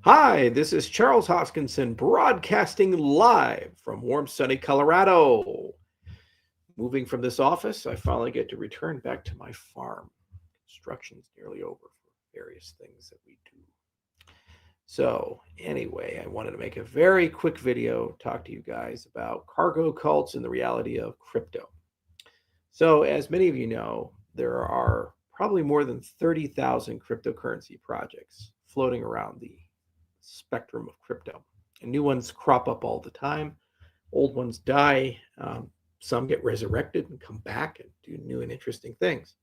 Hi, this is Charles Hoskinson broadcasting live from warm, sunny Colorado. Moving from this office, I finally get to return back to my farm. Construction's nearly over for various things that we do. So, anyway, I wanted to make a very quick video, talk to you guys about cargo cults and the reality of crypto. So, as many of you know, there are probably more than 30,000 cryptocurrency projects floating around the spectrum of crypto. And new ones crop up all the time. Old ones die. Some get resurrected and come back and do new and interesting things.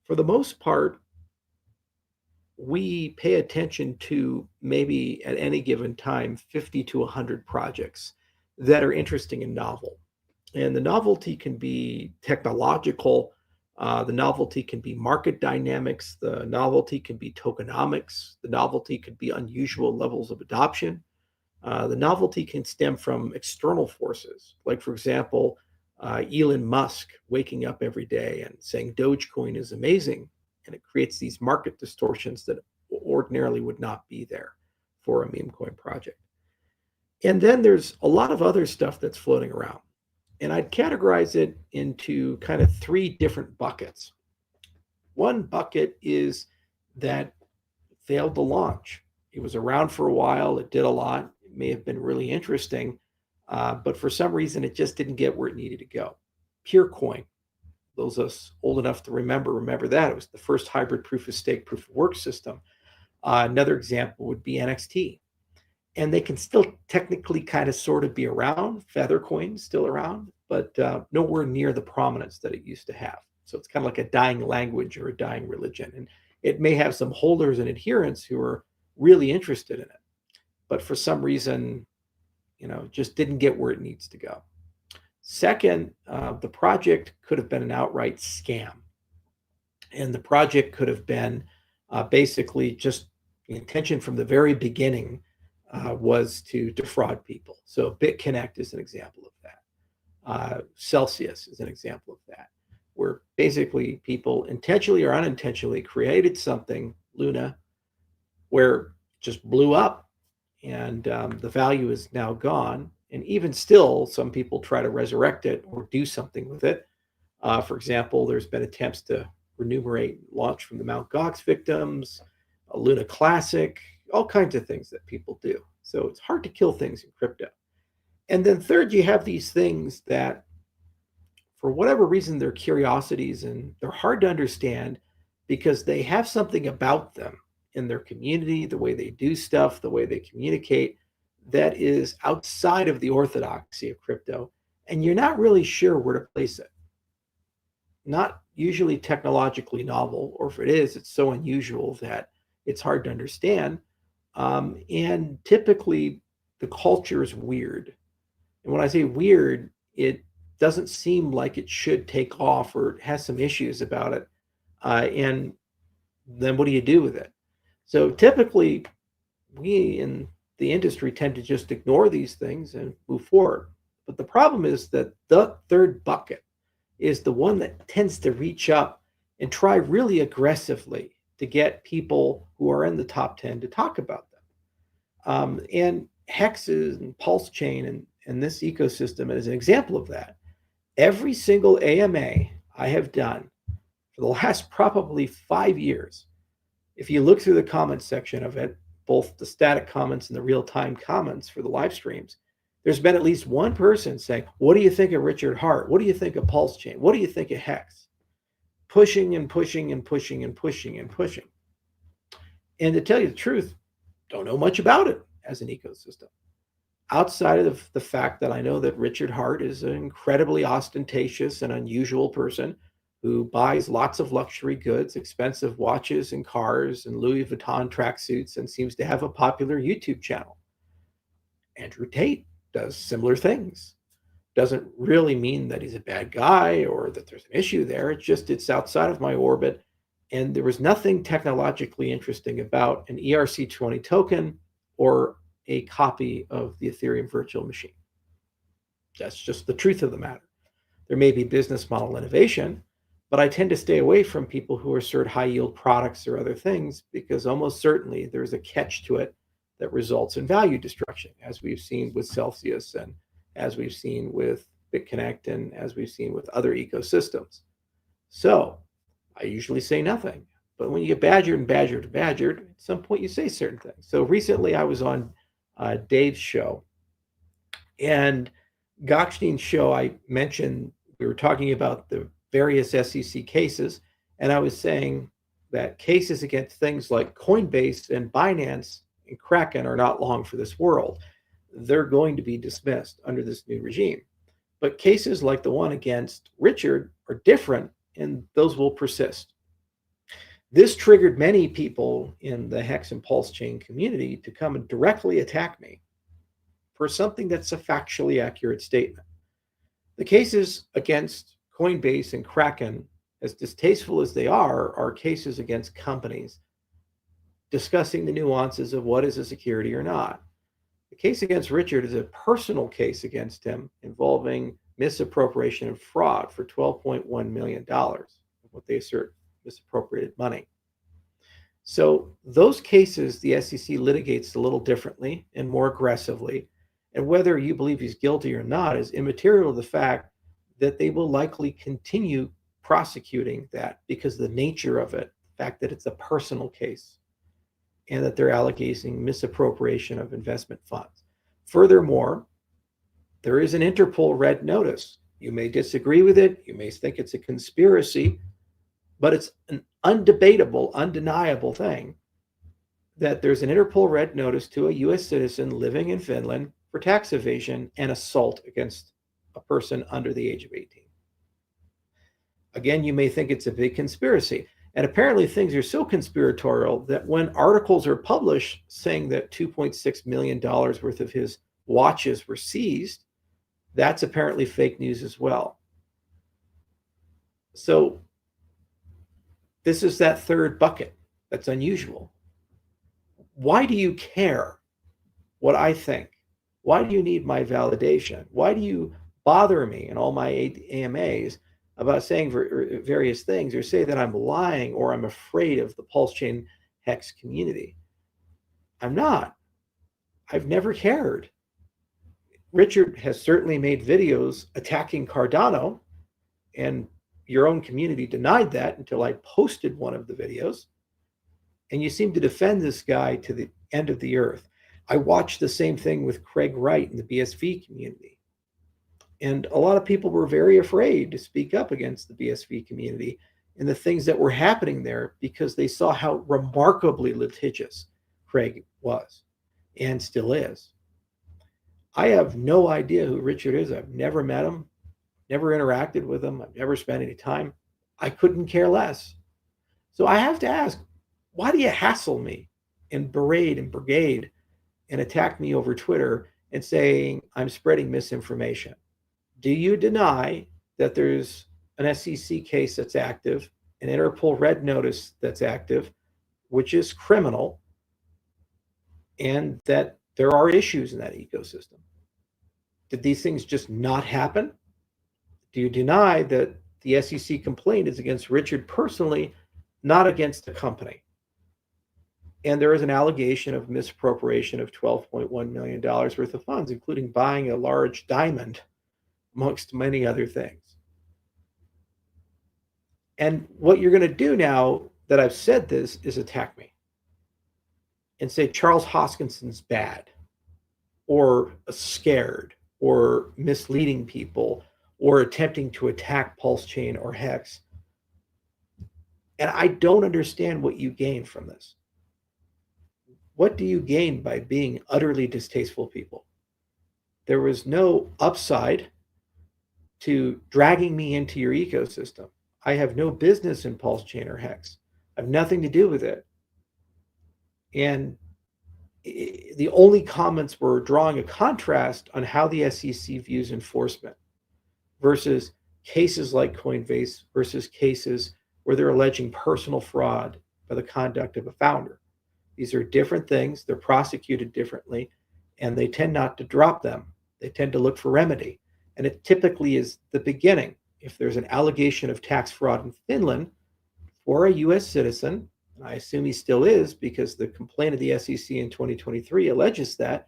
For the most part, we pay attention to maybe at any given time 50 to 100 projects that are interesting and novel. And the novelty can be technological, the novelty can be market dynamics, the novelty can be tokenomics, the novelty could be unusual levels of adoption. The novelty can stem from external forces, like, for example, Elon Musk waking up every day and saying Dogecoin is amazing, and it creates these market distortions that ordinarily would not be there for a meme coin project. And then there's a lot of other stuff that's floating around. And I'd categorize it into kind of three different buckets. One bucket is that failed to launch. It was around for a while. It did a lot. It may have been really interesting, but for some reason, it just didn't get where it needed to go. Purecoin, those of us old enough to remember that. It was the first hybrid proof of stake, proof of work system. Another example would be NXT. And they can still technically kind of sort of be around. Feathercoin's still around, but nowhere near the prominence that it used to have. So it's kind of like a dying language or a dying religion. And it may have some holders and adherents who are really interested in it, but for some reason, just didn't get where it needs to go. Second, the project could have been an outright scam. And the project could have been basically just the intention from the very beginning was to defraud people. So BitConnect is an example of that. Celsius is an example of that, where basically people intentionally or unintentionally created something, Luna, where it just blew up, and the value is now gone. And even still, some people try to resurrect it or do something with it. For example, there's been attempts to remunerate launch from the Mt. Gox victims, a Luna Classic, all kinds of things that people do. So it's hard to kill things in crypto. And then third, you have these things that, for whatever reason, they're curiosities and they're hard to understand because they have something about them in their community, the way they do stuff, the way they communicate, that is outside of the orthodoxy of crypto. And you're not really sure where to place it. Not usually technologically novel, or if it is, it's so unusual that it's hard to understand. And typically the culture is weird. And when I say weird, it doesn't seem like it should take off, or it has some issues about it. And then what do you do with it? So typically we in the industry tend to just ignore these things and move forward. But the problem is that the third bucket is the one that tends to reach up and try really aggressively to get people who are in the top 10 to talk about them. And Hex and PulseChain and this ecosystem is an example of that. Every single AMA I have done for the last probably 5 years, if you look through the comments section of it, both the static comments and the real-time comments for the live streams, there's been at least one person saying, what do you think of Richard Hart? What do you think of PulseChain? What do you think of Hex? Pushing and pushing and pushing and pushing and pushing. And to tell you the truth, don't know much about it as an ecosystem. Outside of the fact that I know that Richard Hart is an incredibly ostentatious and unusual person who buys lots of luxury goods, expensive watches and cars and Louis Vuitton tracksuits, and seems to have a popular YouTube channel. Andrew Tate does similar things. Doesn't really mean that he's a bad guy or that there's an issue there. It's outside of my orbit. And there was nothing technologically interesting about an ERC20 token or a copy of the Ethereum virtual machine. That's just the truth of the matter. There may be business model innovation, but I tend to stay away from people who assert high yield products or other things because almost certainly there's a catch to it that results in value destruction, as we've seen with Celsius and as we've seen with BitConnect and as we've seen with other ecosystems. So I usually say nothing. But when you get badgered and badgered and badgered, at some point you say certain things. So recently I was on Dave's show, and Gokhstein's show, I mentioned we were talking about the various SEC cases, and I was saying that cases against things like Coinbase and Binance and Kraken are not long for this world. They're going to be dismissed under this new regime. But cases like the one against Richard are different, and those will persist. This triggered many people in the Hex and PulseChain community to come and directly attack me for something that's a factually accurate statement. The cases against Coinbase and Kraken, as distasteful as they are cases against companies discussing the nuances of what is a security or not. The case against Richard is a personal case against him involving misappropriation and fraud for $12.1 million, what they assert misappropriated money. So those cases, the SEC litigates a little differently and more aggressively. And whether you believe he's guilty or not is immaterial to the fact that they will likely continue prosecuting that because of the nature of it, the fact that it's a personal case, and that they're alleging misappropriation of investment funds. Furthermore, there is an Interpol red notice. You may disagree with it, you may think it's a conspiracy, but it's an undebatable, undeniable thing that there's an Interpol red notice to a US citizen living in Finland for tax evasion and assault against a person under the age of 18. Again, you may think it's a big conspiracy. And apparently things are so conspiratorial that when articles are published saying that $2.6 million worth of his watches were seized, that's apparently fake news as well. So this is that third bucket that's unusual. Why do you care what I think? Why do you need my validation? Why do you bother me in all my AMAs about saying various things or say that I'm lying or I'm afraid of the PulseChain Hex community? I'm not. I've never cared. Richard has certainly made videos attacking Cardano, and your own community denied that until I posted one of the videos. And you seem to defend this guy to the end of the earth. I watched the same thing with Craig Wright in the BSV community. And a lot of people were very afraid to speak up against the BSV community and the things that were happening there because they saw how remarkably litigious Craig was and still is. I have no idea who Richard is. I've never met him, never interacted with him. I've never spent any time. I couldn't care less. So I have to ask, why do you hassle me and berate and brigade and attack me over Twitter and saying I'm spreading misinformation? Do you deny that there's an SEC case that's active, an Interpol red notice that's active, which is criminal, and that there are issues in that ecosystem? Did these things just not happen? Do you deny that the SEC complaint is against Richard personally, not against the company? And there is an allegation of misappropriation of $12.1 million worth of funds, including buying a large diamond, amongst many other things. And what you're going to do now that I've said this is attack me and say Charles Hoskinson's bad or scared or misleading people or attempting to attack PulseChain or Hex. And I don't understand what you gain from this. What do you gain by being utterly distasteful people? There was no upside to dragging me into your ecosystem. I have no business in PulseChain or Hex. I have nothing to do with it. And the only comments were drawing a contrast on how the SEC views enforcement versus cases like Coinbase versus cases where they're alleging personal fraud by the conduct of a founder. These are different things. They're prosecuted differently, and they tend not to drop them. They tend to look for remedy. And it typically is the beginning. If there's an allegation of tax fraud in Finland for a US citizen, I assume he still is because the complaint of the SEC in 2023 alleges that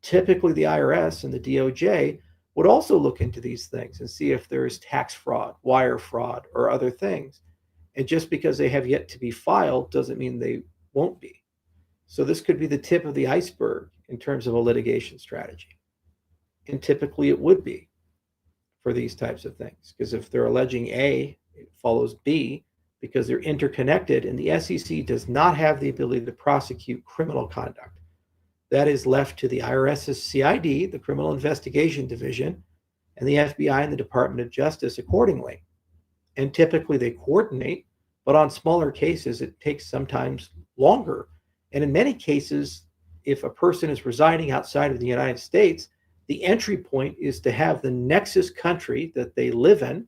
typically the IRS and the DOJ would also look into these things and see if there is tax fraud, wire fraud, or other things. And just because they have yet to be filed doesn't mean they won't be. So this could be the tip of the iceberg in terms of a litigation strategy. And typically it would be for these types of things, because if they're alleging A, it follows B, because they're interconnected, and the SEC does not have the ability to prosecute criminal conduct. That is left to the IRS's CID, the Criminal Investigation Division, and the FBI and the Department of Justice accordingly. And typically they coordinate, but on smaller cases, it takes sometimes longer. And in many cases, if a person is residing outside of the United States, the entry point is to have the nexus country that they live in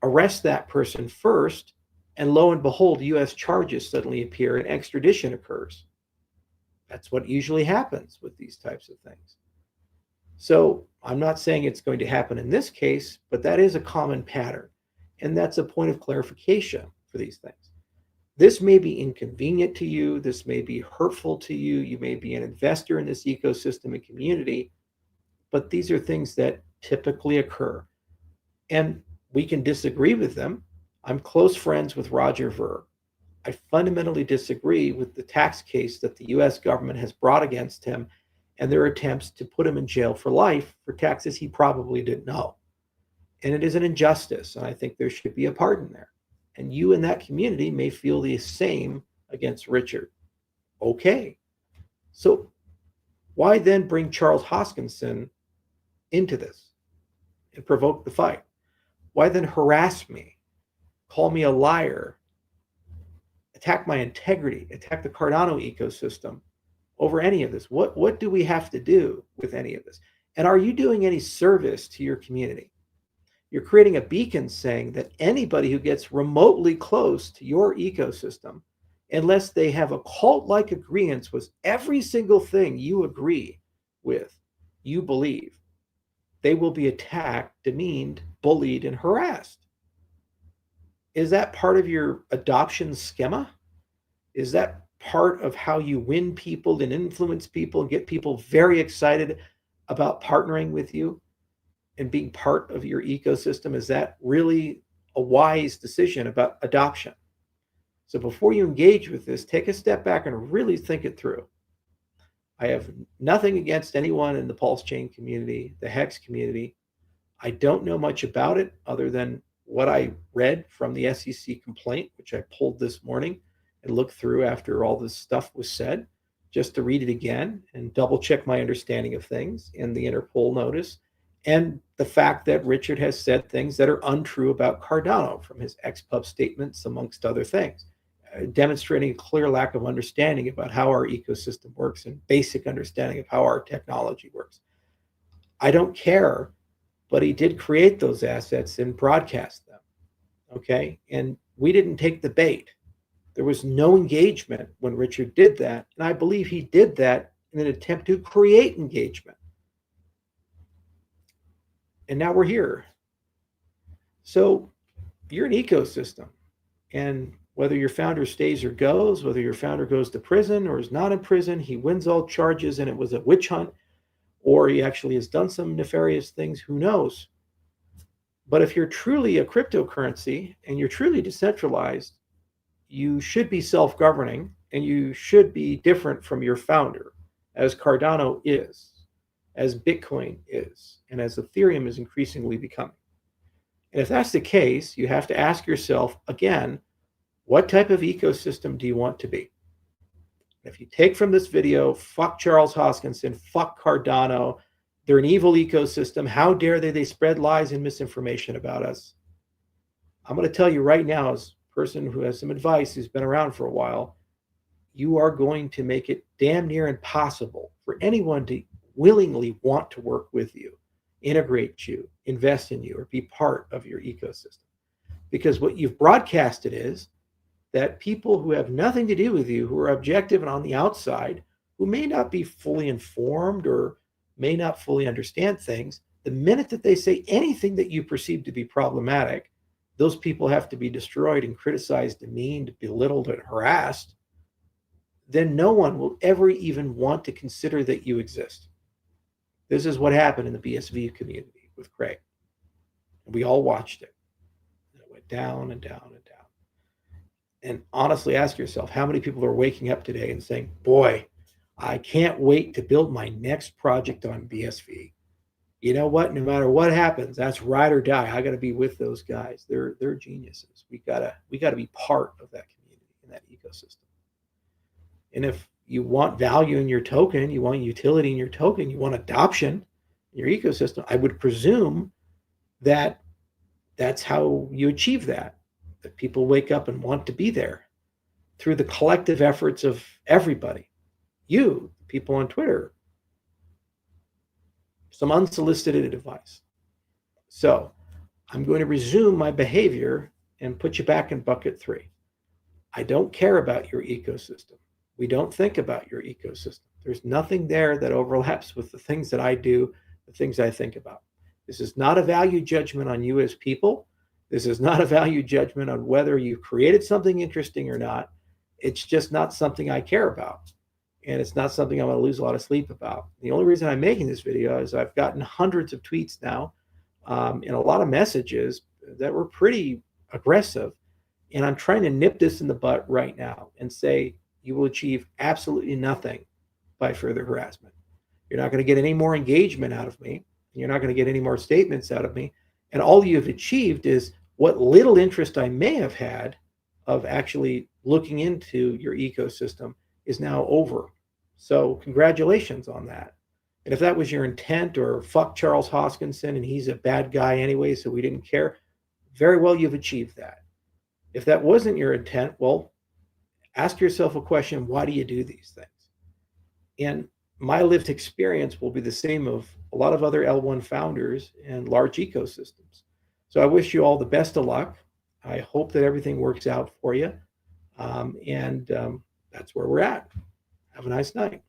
arrest that person first, and lo and behold, U.S. charges suddenly appear and extradition occurs. That's what usually happens with these types of things. So I'm not saying it's going to happen in this case, but that is a common pattern. And that's a point of clarification for these things. This may be inconvenient to you. This may be hurtful to you. You may be an investor in this ecosystem and community, but these are things that typically occur. And we can disagree with them. I'm close friends with Roger Ver. I fundamentally disagree with the tax case that the US government has brought against him and their attempts to put him in jail for life for taxes he probably didn't know. And it is an injustice, and I think there should be a pardon there. And you in that community may feel the same against Richard. Okay. So why then bring Charles Hoskinson into this and provoke the fight? Why then harass me, call me a liar, attack my integrity, attack the Cardano ecosystem over any of this? What do we have to do with any of this? And are you doing any service to your community? You're creating a beacon saying that anybody who gets remotely close to your ecosystem, unless they have a cult-like agreement with every single thing you agree with, you believe, they will be attacked, demeaned, bullied, and harassed. Is that part of your adoption schema? Is that part of how you win people and influence people and get people very excited about partnering with you and being part of your ecosystem? Is that really a wise decision about adoption? So before you engage with this, take a step back and really think it through. I have nothing against anyone in the PulseChain community, the Hex community. I don't know much about it other than what I read from the SEC complaint, which I pulled this morning and looked through after all this stuff was said, just to read it again and double check my understanding of things in the Interpol notice, and the fact that Richard has said things that are untrue about Cardano from his ex-pub statements, amongst other things, demonstrating a clear lack of understanding about how our ecosystem works and basic understanding of how our technology works. I don't care, but he did create those assets and broadcast them, okay? And we didn't take the bait. There was no engagement when Richard did that, and I believe he did that in an attempt to create engagement. And now we're here. So you're an ecosystem, and whether your founder stays or goes, whether your founder goes to prison or is not in prison, he wins all charges and it was a witch hunt, or he actually has done some nefarious things, who knows? But if you're truly a cryptocurrency and you're truly decentralized, you should be self-governing and you should be different from your founder, as Cardano is, as Bitcoin is, and as Ethereum is increasingly becoming. And if that's the case, you have to ask yourself, again, what type of ecosystem do you want to be? If you take from this video, fuck Charles Hoskinson, fuck Cardano, they're an evil ecosystem, how dare they spread lies and misinformation about us? I'm going to tell you right now, as a person who has some advice, who's been around for a while, you are going to make it damn near impossible for anyone to willingly want to work with you, integrate you, invest in you, or be part of your ecosystem. Because what you've broadcasted is that people who have nothing to do with you, who are objective and on the outside, who may not be fully informed or may not fully understand things, the minute that they say anything that you perceive to be problematic, those people have to be destroyed and criticized, demeaned, belittled, and harassed, then no one will ever even want to consider that you exist. This is what happened in the BSV community with Craig. We all watched it. And it went down and down and down. And honestly, ask yourself, how many people are waking up today and saying, boy, I can't wait to build my next project on BSV. You know what? No matter what happens, that's ride or die. I got to be with those guys. They're geniuses. We gotta be part of that community and that ecosystem. And if you want value in your token, you want utility in your token, you want adoption in your ecosystem, I would presume that that's how you achieve that people wake up and want to be there through the collective efforts of everybody. You, people on Twitter, some unsolicited advice. So I'm going to resume my behavior and put you back in bucket 3. I don't care about your ecosystem. We don't think about your ecosystem. There's nothing there that overlaps with the things that I do, the things I think about. This is not a value judgment on you as people. This is not a value judgment on whether you created something interesting or not. It's just not something I care about. And it's not something I'm going to lose a lot of sleep about. The only reason I'm making this video is I've gotten hundreds of tweets now and a lot of messages that were pretty aggressive. And I'm trying to nip this in the butt right now and say, you will achieve absolutely nothing by further harassment. You're not going to get any more engagement out of me. You're not going to get any more statements out of me. And all you've achieved is what little interest I may have had of actually looking into your ecosystem is now over. So congratulations on that. And if that was your intent, or fuck Charles Hoskinson and he's a bad guy anyway, so we didn't care, very well, you've achieved that. If that wasn't your intent, well, ask yourself a question, why do you do these things? And my lived experience will be the same of a lot of other L1 founders and large ecosystems. So I wish you all the best of luck. I hope that everything works out for you. That's where we're at. Have a nice night.